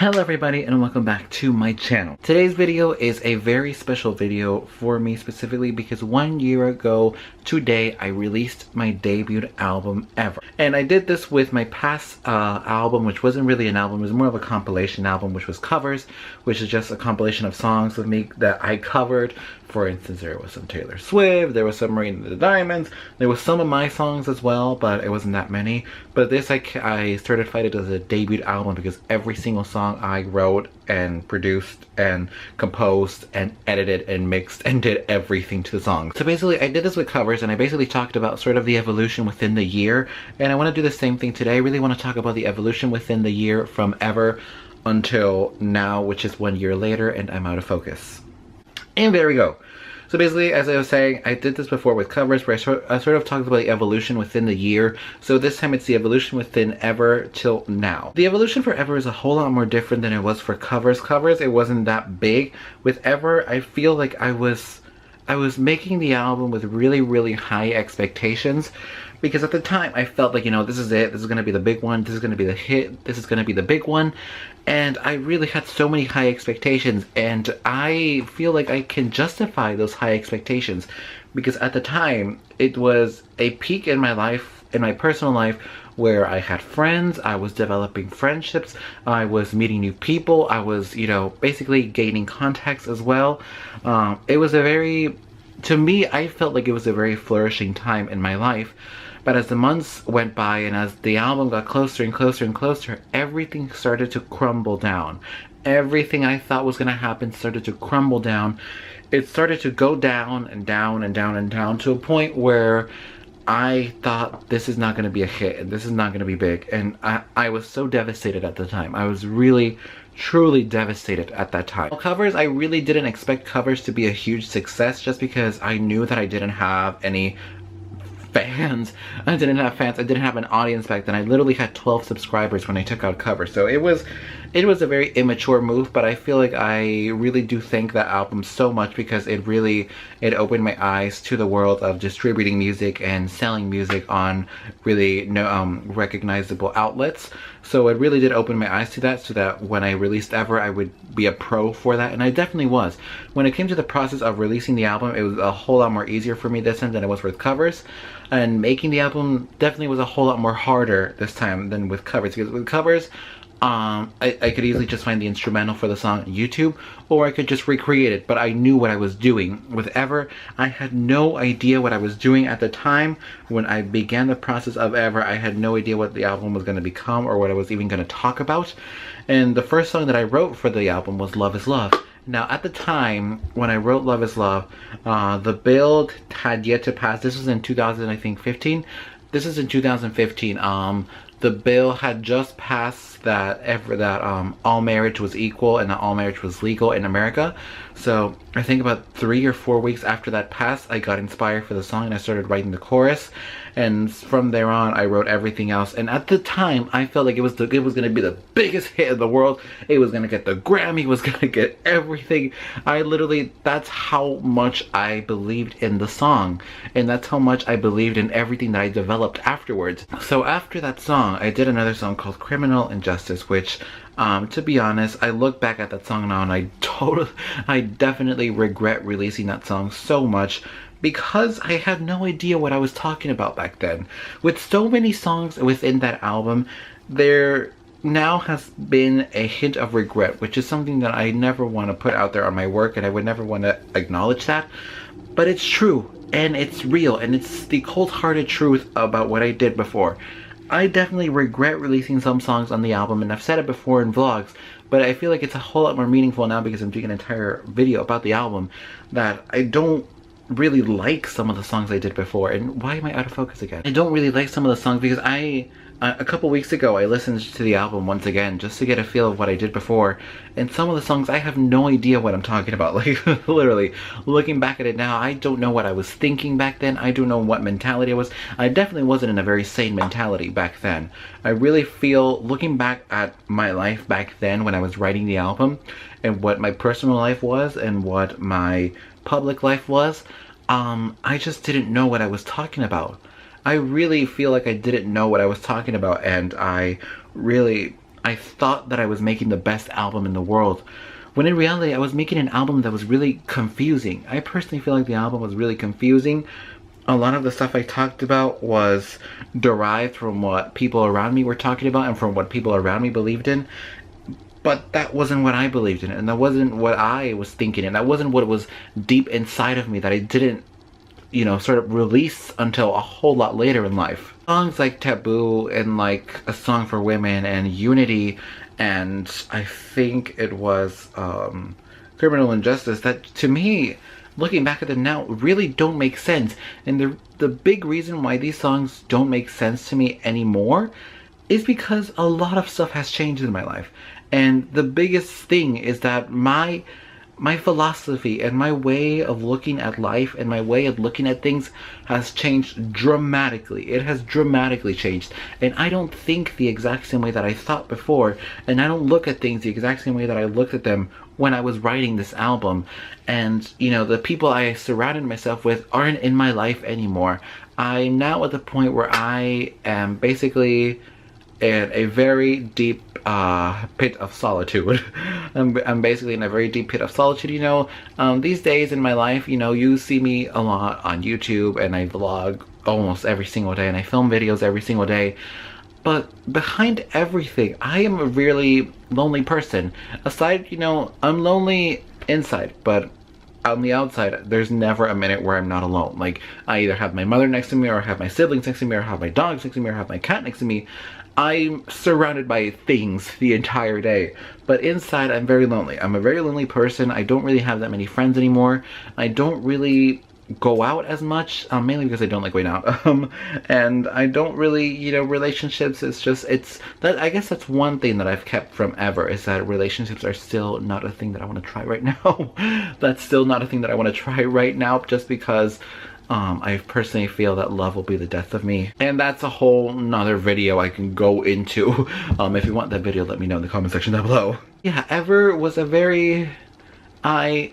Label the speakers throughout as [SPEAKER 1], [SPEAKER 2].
[SPEAKER 1] Hello everybody and welcome back to my channel. Today's video is a very special video for me specifically because 1 year ago today I released my debut album ever. And I did this with my past album, which wasn't really an album, it was more of a compilation album, which was covers, which is just a compilation of songs with me that I covered. For instance, there was some Taylor Swift, there was some Marina the Diamonds, there was some of my songs as well, but it wasn't that many. But this I certified it as a debut album because every single song I wrote and produced and composed and edited and mixed and did everything to the song. So basically I did this with covers and I basically talked about sort of the evolution within the year, and I want to do the same thing today. I really want to talk about the evolution within the year from ever until now, which is 1 year later, and I'm out of focus. And there we go. So basically, as I was saying, I did this before with covers where I sort of talked about the evolution within the year. So this time it's the evolution within ever till now. The evolution for ever is a whole lot more different than it was for covers. Covers, it wasn't that big. With ever, I feel like I was making the album with really high expectations, because at the time I felt like, you know, this is it, this is gonna be the big one, this is gonna be the hit, this is gonna be the big one, and I really had so many high expectations, and I feel like I can justify those high expectations because at the time it was a peak in my life, in my personal life, where I had friends, I was developing friendships, I was meeting new people, I was, you know, basically gaining contacts as well. It was a very, to me, I felt like it was a very flourishing time in my life. But as the months went by and as the album got closer and closer and closer, everything started to crumble down. Everything I thought was going to happen started to crumble down. It started to go down and down and down and down to a point where I thought this is not going to be a hit and this is not going to be big. And I was so devastated at the time. I was really, truly devastated at that time. Covers, I really didn't expect covers to be a huge success just because I knew that I didn't have any fans. I didn't have fans. I didn't have an audience back then. I literally had 12 subscribers when I took out covers. So it was a very immature move, but I feel like I really do thank that album so much because it opened my eyes to the world of distributing music and selling music on really recognizable outlets. So it really did open my eyes to that, so that when I released Ever, I would be a pro for that, and I definitely was. When it came to the process of releasing the album, it was a whole lot more easier for me this time than it was with covers. And making the album definitely was a whole lot more harder this time than with covers, because with covers, I could easily just find the instrumental for the song on YouTube, or I could just recreate it, but I knew what I was doing. With Ever, I had no idea what I was doing at the time. When I began the process of Ever, I had no idea what the album was going to become or what I was even going to talk about. And the first song that I wrote for the album was Love Is Love. Now, at the time, when I wrote Love Is Love, the build had yet to pass. This was in 2015. This is in 2015. The bill had just passed that all marriage was equal and that all marriage was legal in America. So I think about 3 or 4 weeks after that passed, I got inspired for the song and I started writing the chorus. And from there on, I wrote everything else. And at the time, I felt like it was going to be the biggest hit in the world. It was going to get the Grammy, it was going to get everything. That's how much I believed in the song. And that's how much I believed in everything that I developed afterwards. So after that song, I did another song called Criminal Injustice, which, to be honest, I look back at that song now and I definitely regret releasing that song so much, because I had no idea what I was talking about back then. With so many songs within that album, there now has been a hint of regret, which is something that I never want to put out there on my work, and I would never want to acknowledge that. But it's true, and it's real, and it's the cold-hearted truth about what I did before. I definitely regret releasing some songs on the album, and I've said it before in vlogs, but I feel like it's a whole lot more meaningful now because I'm doing an entire video about the album, that I don't really like some of the songs I did before. And why am I out of focus again? I don't really like some of the songs because a couple weeks ago I listened to the album once again just to get a feel of what I did before, and some of the songs I have no idea what I'm talking about. Like, literally, looking back at it now, I don't know what I was thinking back then. I don't know what mentality I was. I definitely wasn't in a very sane mentality back then. I really feel, looking back at my life back then when I was writing the album, and what my personal life was and what my public life was, I just didn't know what I was talking about. I really feel like I didn't know what I was talking about, and I really I thought that I was making the best album in the world, when in reality I was making an album that was really confusing. I personally feel like the album was really confusing. A lot of the stuff I talked about was derived from what people around me were talking about and from what people around me believed in. But that wasn't what I believed in, and that wasn't what I was thinking, and that wasn't what was deep inside of me that I didn't, you know, sort of release until a whole lot later in life. Songs like Taboo and like A Song for Women and Unity, and I think it was Criminal Injustice, that to me, looking back at them now, really don't make sense. And the big reason why these songs don't make sense to me anymore is because a lot of stuff has changed in my life. And the biggest thing is that my philosophy and my way of looking at life and my way of looking at things has changed dramatically. It has dramatically changed. And I don't think the exact same way that I thought before. And I don't look at things the exact same way that I looked at them when I was writing this album. And, you know, the people I surrounded myself with aren't in my life anymore. I'm now at the point where I am basically in a very deep pit of solitude. I'm basically in a very deep pit of solitude, you know. These days in my life, you know, you see me a lot on YouTube, and I vlog almost every single day, and I film videos every single day. But behind everything, I am a really lonely person. Aside, you know, I'm lonely inside, but on the outside, there's never a minute where I'm not alone. Like, I either have my mother next to me, or I have my siblings next to me, or I have my dogs next to me, or I have my cat next to me. I'm surrounded by things the entire day, but inside I'm very lonely. I'm a very lonely person. I don't really have that many friends anymore. I don't really go out as much, mainly because I don't like going out. And I don't really, you know, relationships, I guess that's one thing that I've kept from ever, is that relationships are still not a thing that I want to try right now. That's still not a thing that I want to try right now, just because I personally feel that love will be the death of me. And that's a whole nother video I can go into. If you want that video, let me know in the comment section down below. Yeah, Ever was a very... I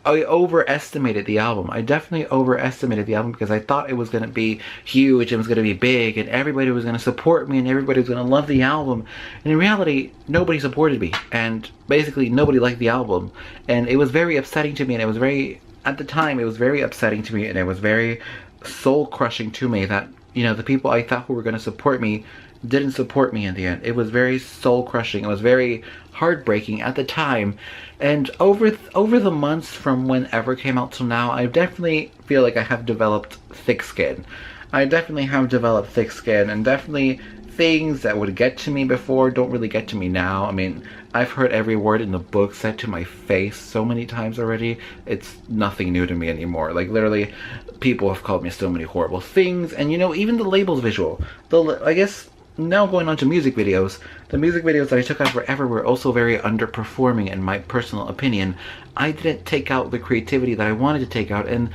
[SPEAKER 1] overestimated the album. I definitely overestimated the album because I thought it was going to be huge, and was going to be big, and everybody was going to support me, and everybody was going to love the album. And in reality, nobody supported me, and basically nobody liked the album. And it was very upsetting to me, and it was very... At the time, it was very upsetting to me, and it was very soul-crushing to me that, you know, the people I thought who were going to support me didn't support me in the end. It was very soul-crushing. It was very heartbreaking at the time. And over the months from when Ever came out till now, I definitely feel like I have developed thick skin. I definitely have developed thick skin, and definitely things that would get to me before don't really get to me now. I mean, I've heard every word in the book said to my face so many times already. It's nothing new to me anymore. Like, literally, people have called me so many horrible things. And, you know, even the labels visual. I guess, now going on to music videos. The music videos that I took out for Ever were also very underperforming in my personal opinion. I didn't take out the creativity that I wanted to take out. And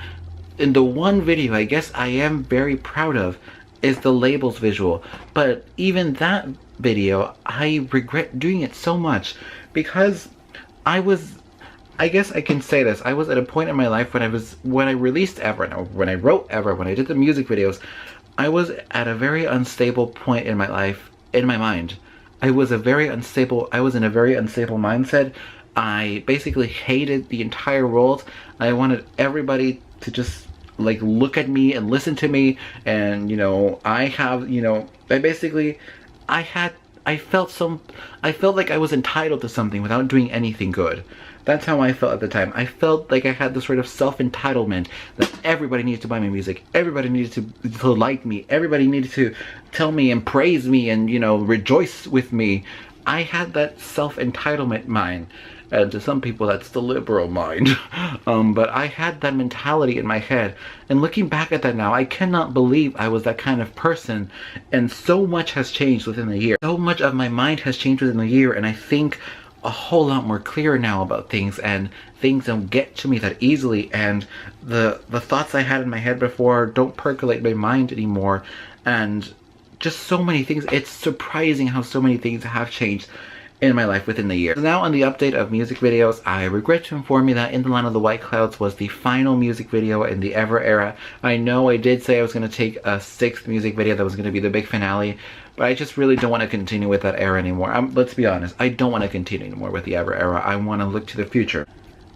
[SPEAKER 1] in the one video I guess I am very proud of is the labels visual. But even that video, I regret doing it so much, because I guess I can say this, I was at a point in my life when I released Ever, when I wrote Ever, when I did the music videos, I was at a very unstable point in my life, in my mind. I was in a very unstable mindset. I basically hated the entire world. I wanted everybody to just like look at me and listen to me, and you know, I felt like I was entitled to something without doing anything good. That's how I felt at the time. I felt like I had this sort of self-entitlement that everybody needed to buy my music, everybody needed to like me, everybody needed to tell me and praise me and, you know, rejoice with me. I had that self-entitlement mind. And to some people, that's the liberal mind. But I had that mentality in my head. And looking back at that now, I cannot believe I was that kind of person. And so much has changed within a year. So much of my mind has changed within a year. And I think a whole lot more clear now about things. And things don't get to me that easily. And the thoughts I had in my head before don't percolate my mind anymore. And just so many things. It's surprising how so many things have changed. in my life within the year. So now on the update of music videos, I regret to inform you that In the Land of the White Clouds was the final music video in the Ever era. I know I did say I was going to take a 6th music video that was going to be the big finale, but I just really don't want to continue with that era anymore. Let's be honest, I don't want to continue anymore with the Ever era. I want to look to the future.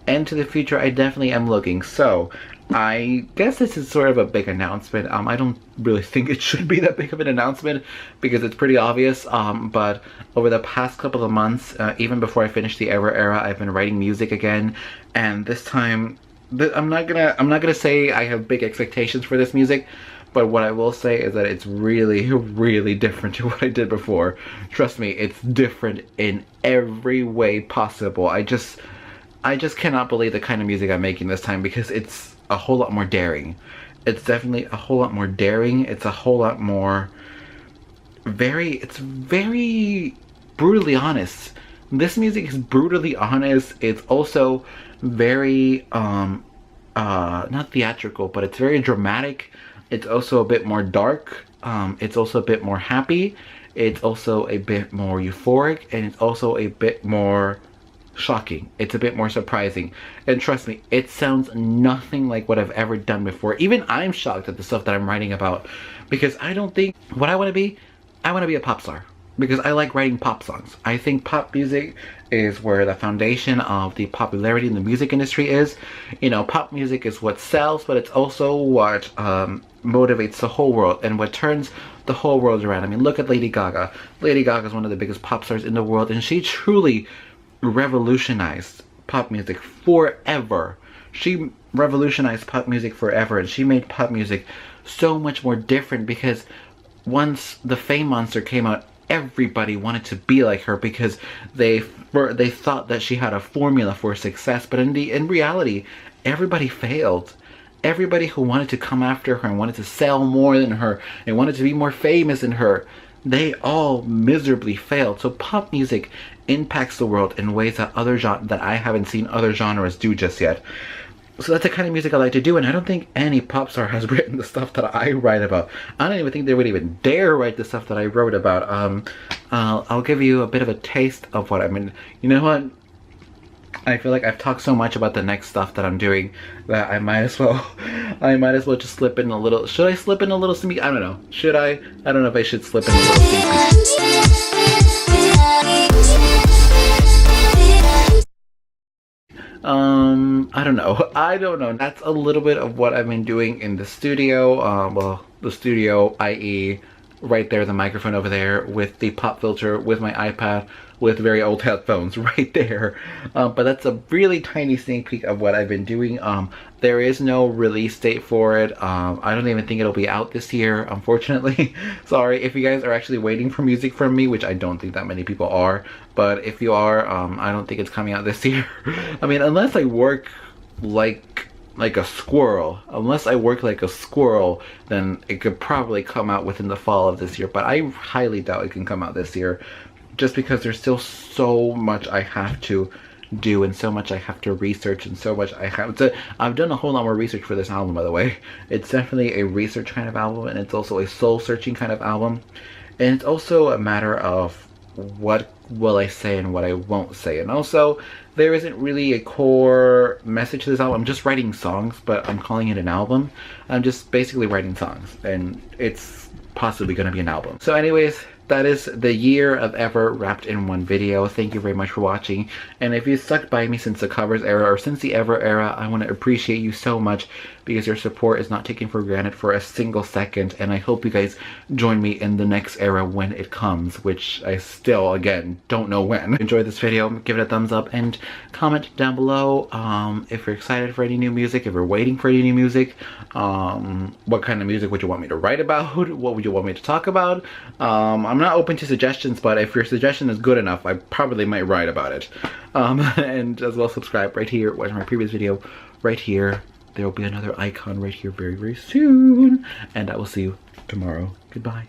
[SPEAKER 1] And to the future, I definitely am looking. So I guess this is sort of a big announcement. I don't really think it should be that big of an announcement because it's pretty obvious. But over the past couple of months, even before I finished the Ever era, I've been writing music again. And this time, I'm not gonna say I have big expectations for this music. But what I will say is that it's really, really different to what I did before. Trust me, it's different in every way possible. I just cannot believe the kind of music I'm making this time because it's a whole lot more daring. It's definitely a whole lot more daring. It's a whole lot more it's very brutally honest. This music is brutally honest. It's also very not theatrical, but it's very dramatic. It's also a bit more dark. It's also a bit more happy. It's also a bit more euphoric, and it's also a bit more shocking. It's a bit more surprising. And trust me, it sounds nothing like what I've ever done before. Even I'm shocked at the stuff that I'm writing about because I don't think what I want to be a pop star because I like writing pop songs. I think pop music is where the foundation of the popularity in the music industry is. You know, pop music is what sells, but it's also what motivates the whole world and what turns the whole world around. I mean, look at Lady Gaga. Lady Gaga is one of the biggest pop stars in the world, and she truly revolutionized pop music forever. She revolutionized pop music forever, and she made pop music so much more different because once the Fame Monster came out, everybody wanted to be like her because they thought that she had a formula for success, but in reality, everybody failed. Everybody who wanted to come after her and wanted to sell more than her and wanted to be more famous than her, they all miserably failed. So pop music impacts the world in ways that I haven't seen other genres do just yet. So that's the kind of music I like to do, and I don't think any pop star has written the stuff that I write about. I don't even think they would even dare write the stuff that I wrote about. I'll give you a bit of a taste of what I mean. You know what? I feel like I've talked so much about the next stuff that I'm doing that I might as well just slip in a little. Should I slip in a little sneak? I don't know. Should I? I don't know if I should slip in a little sneak peek. I don't know. That's a little bit of what I've been doing in the studio. Well, the studio, i.e. right there, the microphone over there with the pop filter, with my iPad, with very old headphones right there. But that's a really tiny sneak peek of what I've been doing. There is no release date for it. I don't even think it'll be out this year, unfortunately. Sorry if you guys are actually waiting for music from me, which I don't think that many people are. But if you are, I don't think it's coming out this year. I mean, unless I work like a squirrel. Unless I work like a squirrel, then it could probably come out within the fall of this year. But I highly doubt it can come out this year, just because there's still so much I have to do and so much I have to research and so much I have to. I've done a whole lot more research for this album, by the way. It's definitely a research kind of album, and it's also a soul-searching kind of album. And it's also a matter of what will I say and what I won't say. And also, there isn't really a core message to this album. I'm just writing songs, but I'm calling it an album. I'm just basically writing songs, and it's possibly going to be an album. So anyways, that is the year of Ever wrapped in one video. Thank you very much for watching. And if you stuck by me since the covers era or since the Ever era, I want to appreciate you so much because your support is not taken for granted for a single second. And I hope you guys join me in the next era when it comes, which I still, again, don't know when. Enjoy this video, give it a thumbs up, and comment down below if you're excited for any new music, if you're waiting for any new music, what kind of music would you want me to write about, what would you want me to talk about. I'm not open to suggestions, but if your suggestion is good enough, I probably might write about it. And as well, subscribe right here, watch my previous video right here. There will be another icon right here very, very soon. And I will see you tomorrow. Goodbye.